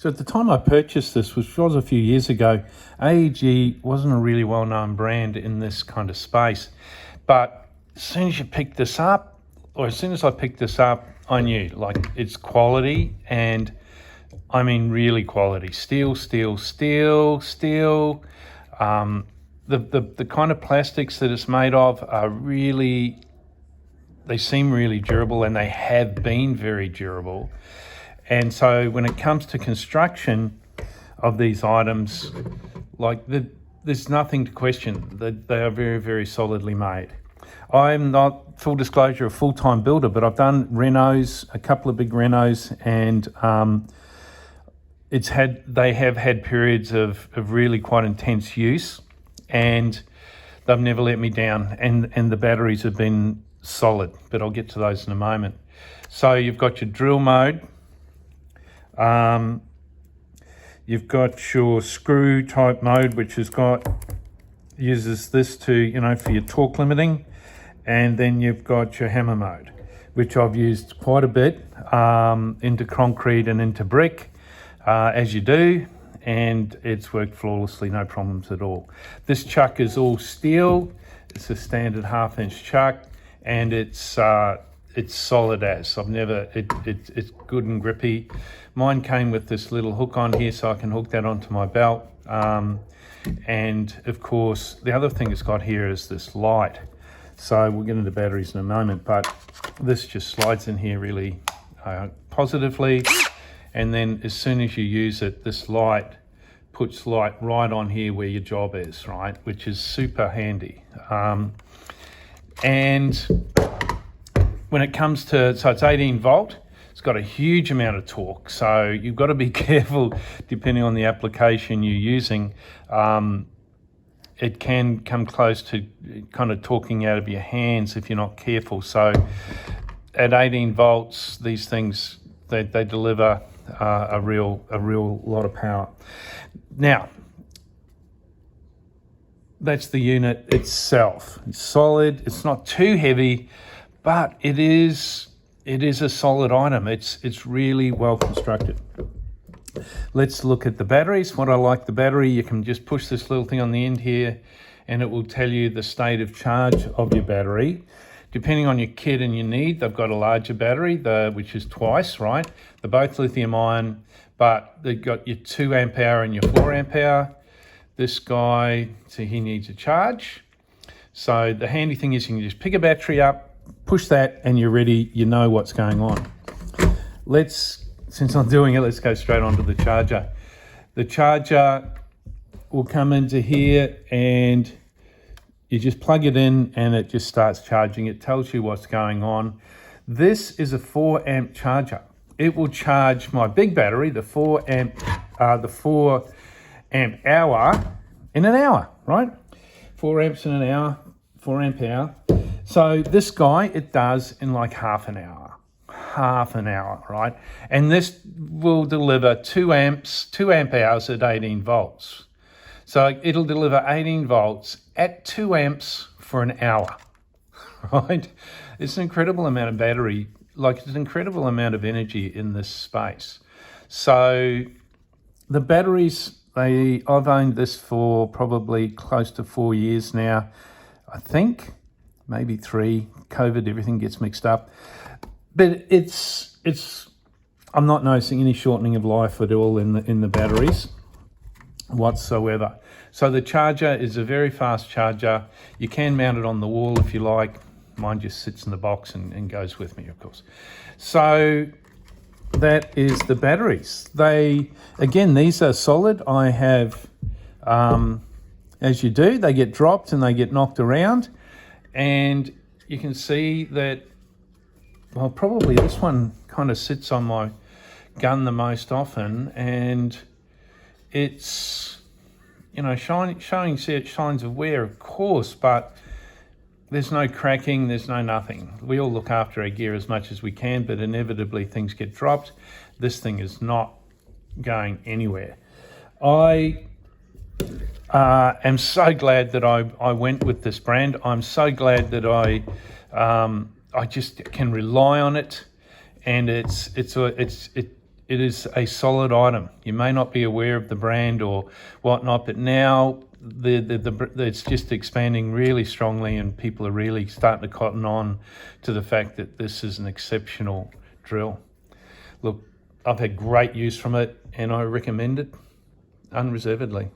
So at the time I purchased this, which was a few years ago, AEG wasn't a really well-known brand in this kind of space. But as soon as you pick this up, or as soon as I picked this up, I knew, like, it's quality, and I mean really quality. Steel. The kind of plastics that it's made of are really, they seem really durable, and they have been very durable. And so when it comes to construction of these items, like there's nothing to question. They are very, very solidly made. I'm not, full disclosure, a full-time builder, but I've done renos, a couple of big renos, and they have had periods of really quite intense use, and they've never let me down, and the batteries have been solid, but I'll get to those in a moment. So you've got your drill mode. You've got your screw type mode, which uses this to, for your torque limiting. And then you've got your hammer mode, which I've used quite a bit into concrete and into brick, as you do, and it's worked flawlessly, no problems at all. This chuck is all steel. It's a standard 1/2-inch chuck, and it's solid as. It's good and grippy. Mine came with this little hook on here, so I can hook that onto my belt. And of course, the other thing it's got here is this light. So we'll get into batteries in a moment, but this just slides in here really positively. And then as soon as you use it, this light puts light right on here where your job is, right? Which is super handy. And when it comes to, so it's 18 volt, it's got a huge amount of torque. So you've got to be careful depending on the application you're using. It can come close to kind of torquing out of your hands if you're not careful. So at 18 volts, these things, they deliver a real lot of power. Now, that's the unit itself. It's solid, it's not too heavy, but it is a solid item. It's really well constructed. Let's look at the batteries. What I like the battery, you can just push this little thing on the end here and it will tell you the state of charge of your battery. Depending on your kit and your need, they've got a larger battery, which is twice, right? They're both lithium ion, but they've got your 2 amp hour and your 4 amp hour. This guy, so he needs a charge. So the handy thing is you can just pick a battery up, push that, and you're ready. You know what's going on. Since I'm doing it, let's go straight onto the charger. The charger will come into here and you just plug it in and it just starts charging. It tells you what's going on. This is a 4 amp charger. It will charge my big battery, the 4 amp hour, in an hour, right? 4 amps in an hour, 4 amp hour. So this guy, it does in like half an hour, right? And this will deliver 2 amp hours at 18 volts. So it'll deliver 18 volts at 2 amps for an hour, right? It's an incredible amount of battery, like it's an incredible amount of energy in this space. So the batteries, I've owned this for probably close to 4 years now, I think, maybe 3. COVID, everything gets mixed up. But I'm not noticing any shortening of life at all in the batteries whatsoever. So the charger is a very fast charger. You can mount it on the wall if you like. Mine just sits in the box and goes with me, of course. So that is the batteries. These are solid. I have, as you do, they get dropped and they get knocked around. And you can see that, well, probably this one kind of sits on my gun the most often, and it's, showing signs of wear, of course, but there's no cracking, there's no nothing. We all look after our gear as much as we can, but inevitably things get dropped. This thing is not going anywhere. I am so glad that I went with this brand. I'm so glad that I just can rely on it, and it it is a solid item. You may not be aware of the brand or whatnot, but now it's just expanding really strongly, and people are really starting to cotton on to the fact that this is an exceptional drill. Look, I've had great use from it, and I recommend it unreservedly.